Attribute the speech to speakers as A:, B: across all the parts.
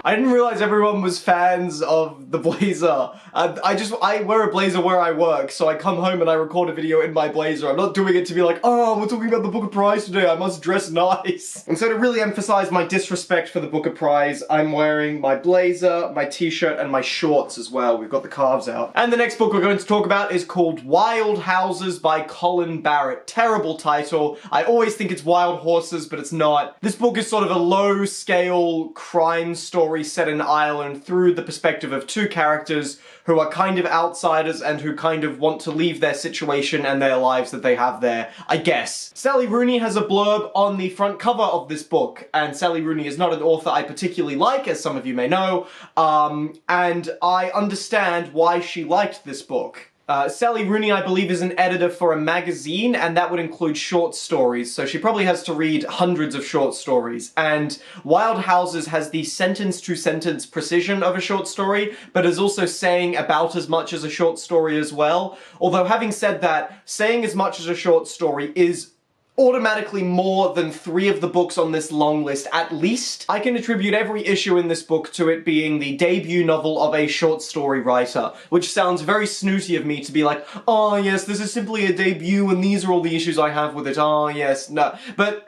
A: I didn't realize everyone was fans of the blazer. I wear a blazer where I work, so I come home and I record a video in my blazer. I'm not doing it to be like, oh, we're talking about the Booker Prize today, I must dress nice. And so to really emphasize my disrespect for the Booker Prize, I'm wearing my blazer, my t-shirt, and my shorts as well. We've got the calves out. And the next book we're going to talk about is called Wild Houses by Colin Barrett. Terrible title. I always think it's Wild Horses, but it's not. This book is sort of a low-scale crime story set in Ireland through the perspective of two characters who are kind of outsiders and who kind of want to leave their situation and their lives that they have there, I guess. Sally Rooney has a blurb on the front cover of this book, and Sally Rooney is not an author I particularly like, as some of you may know, and I understand why she liked this book. Sally Rooney, I believe, is an editor for a magazine, and that would include short stories, so she probably has to read hundreds of short stories. And Wild Houses has the sentence-to-sentence precision of a short story, but is also saying about as much as a short story as well. Although, having said that, saying as much as a short story is automatically more than 3 of the books on this long list, at least. I can attribute every issue in this book to it being the debut novel of a short story writer, which sounds very snooty of me to be like, oh yes, this is simply a debut and these are all the issues I have with it, oh yes, no. But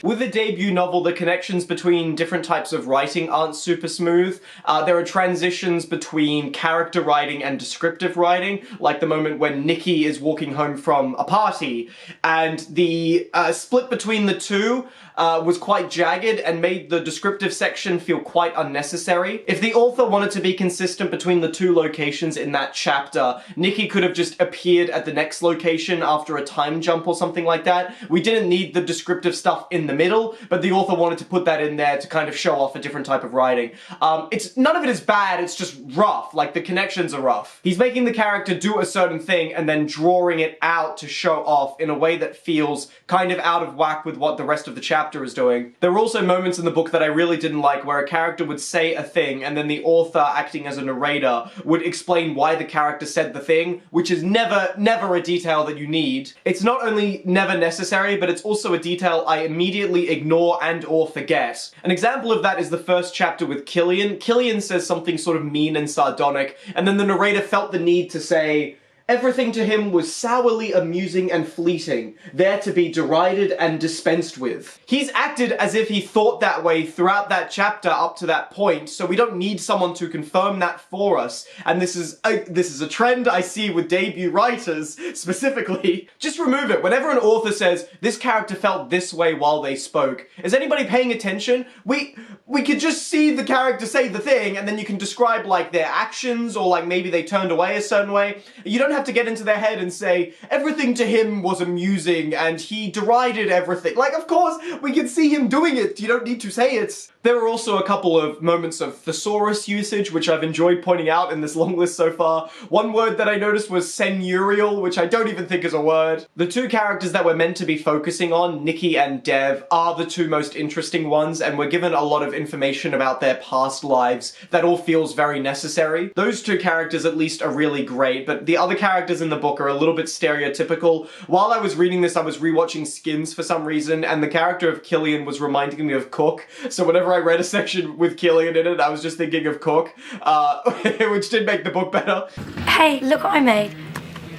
A: with a debut novel, the connections between different types of writing aren't super smooth. There are transitions between character writing and descriptive writing, like the moment when Nicky is walking home from a party, and the split between the two was quite jagged and made the descriptive section feel quite unnecessary. If the author wanted to be consistent between the 2 locations in that chapter, Nicky could have just appeared at the next location after a time jump or something like that. We didn't need the descriptive stuff in the middle, but the author wanted to put that in there to kind of show off a different type of writing. None of it is bad, it's just rough, like the connections are rough. He's making the character do a certain thing and then drawing it out to show off in a way that feels kind of out of whack with what the rest of the chapter is doing. There were also moments in the book that I really didn't like where a character would say a thing and then the author, acting as a narrator, would explain why the character said the thing, which is never a detail that you need. It's not only never necessary, but it's also a detail I immediately ignore and or forget. An example of that is the first chapter with Cillian. Cillian says something sort of mean and sardonic, and then the narrator felt the need to say, everything to him was sourly amusing and fleeting, there to be derided and dispensed with. He's acted as if he thought that way throughout that chapter up to that point, so we don't need someone to confirm that for us. And this is a trend I see with debut writers, specifically. Just remove it. Whenever an author says, this character felt this way while they spoke, is anybody paying attention? We could just see the character say the thing, and then you can describe, like, their actions, or, like, maybe they turned away a certain way. You don't have to get into their head and say, everything to him was amusing, and he derided everything. Like, of course, we can see him doing it. You don't need to say it. There are also a couple of moments of thesaurus usage, which I've enjoyed pointing out in this long list so far. One word that I noticed was seigneurial, which I don't even think is a word. The 2 characters that we're meant to be focusing on, Nicky and Dev, are the 2 most interesting ones, and we're given a lot of information about their past lives that all feels very necessary. Those 2 characters at least are really great, but the other characters in the book are a little bit stereotypical. While I was reading this, I was rewatching Skins for some reason, and the character of Cillian was reminding me of Cook, so whenever I read a section with Cillian in it, I was just thinking of Cook, which did make the book better.
B: Hey, look what I made.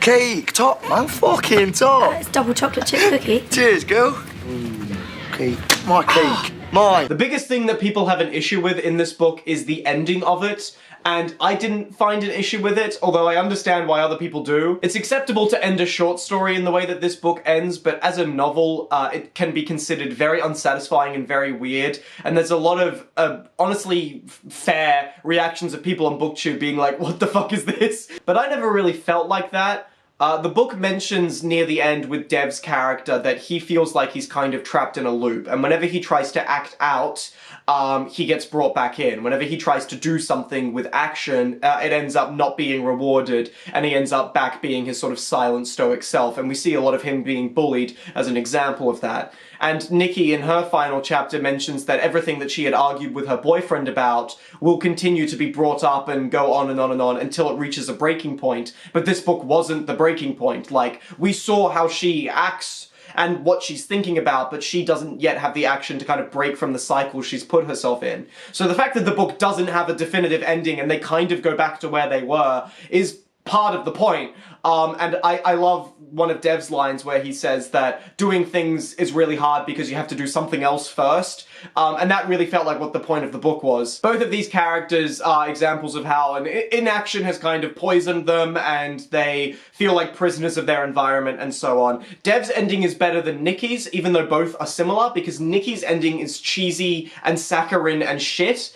C: Cake, top man, fucking top.
B: It's double chocolate chip cookie.
C: Cheers, girl. Cake, my cake, mine.
A: The biggest thing that people have an issue with in this book is the ending of it. And I didn't find an issue with it, although I understand why other people do. It's acceptable to end a short story in the way that this book ends, but as a novel, it can be considered very unsatisfying and very weird, and there's a lot of, honestly, fair reactions of people on BookTube being like, what the fuck is this? But I never really felt like that. The book mentions near the end with Dev's character that he feels like he's kind of trapped in a loop, and whenever he tries to act out, he gets brought back in. Whenever he tries to do something with action, it ends up not being rewarded, and he ends up back being his sort of silent, stoic self, and we see a lot of him being bullied as an example of that. And Nicky, in her final chapter, mentions that everything that she had argued with her boyfriend about will continue to be brought up and go on and on and on until it reaches a breaking point. But this book wasn't the breaking point. Like, we saw how she acts and what she's thinking about, but she doesn't yet have the action to kind of break from the cycle she's put herself in. So the fact that the book doesn't have a definitive ending and they kind of go back to where they were is part of the point. And I love one of Dev's lines where he says that doing things is really hard because you have to do something else first. And that really felt like what the point of the book was. Both of these characters are examples of how an inaction has kind of poisoned them and they feel like prisoners of their environment and so on. Dev's ending is better than Nicky's, even though both are similar, because Nicky's ending is cheesy and saccharine and shit,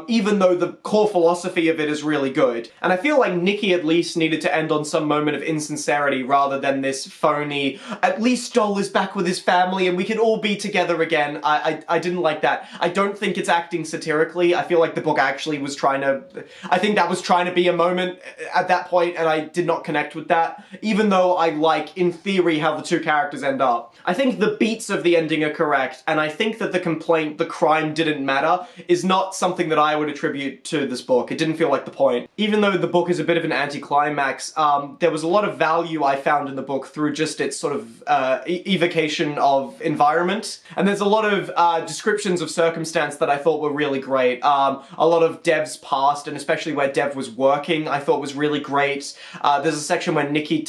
A: even though the core philosophy of it is really good. And I feel like Nicky at least needed to end on some moment of insincerity rather than this phony, at least Stoll is back with his family and we can all be together again. I didn't like that. I don't think it's acting satirically. I feel like the book actually was trying to... I think that was trying to be a moment at that point, and I did not connect with that, even though I like, in theory, how the two characters end up. I think the beats of the ending are correct, and I think that the complaint, the crime didn't matter, is not something that I would attribute to this book. It didn't feel like the point. Even though the book is a bit of an anticlimax, there was a lot of value I found in the book through just its sort of evocation of environment, and there's a lot of descriptions of circumstance that I thought were really great. A lot of Dev's past, and especially where Dev was working, I thought was really great. There's a section where Nicky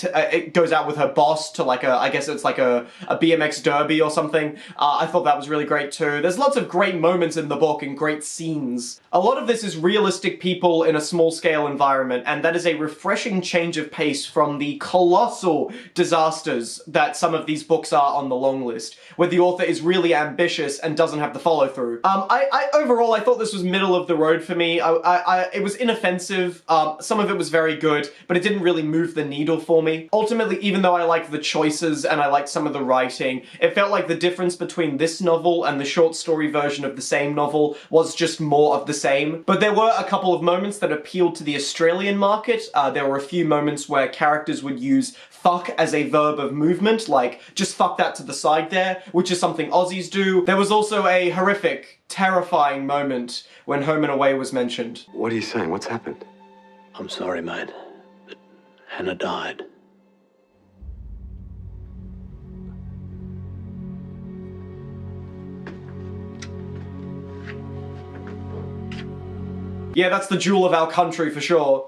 A: goes out with her boss to like I guess it's like a BMX derby or something. I thought that was really great too. There's lots of great moments in the book and great scenes. A lot of this is realistic people in a small scale environment, and that is a refreshing change of pace from the colossal disasters that some of these books are on the long list, where the author is really ambitious and doesn't have the follow through. Overall, I thought this was middle of the road for me. It was inoffensive. Some of it was very good, but it didn't really move the needle for me. Ultimately, even though I liked the choices and I liked some of the writing, it felt like the difference between this novel and the short story version of the same novel was just more of the same. But there were a couple of moments that appealed to the Australian market. There were a few moments where characters would use fuck as a verb of movement, like just fuck that to the side there, which is something Aussies do. There was also a horrific, terrifying moment when Home and Away was mentioned.
D: What are you saying? What's happened?
E: I'm sorry, mate, but Hannah died.
A: Yeah, that's the jewel of our country for sure.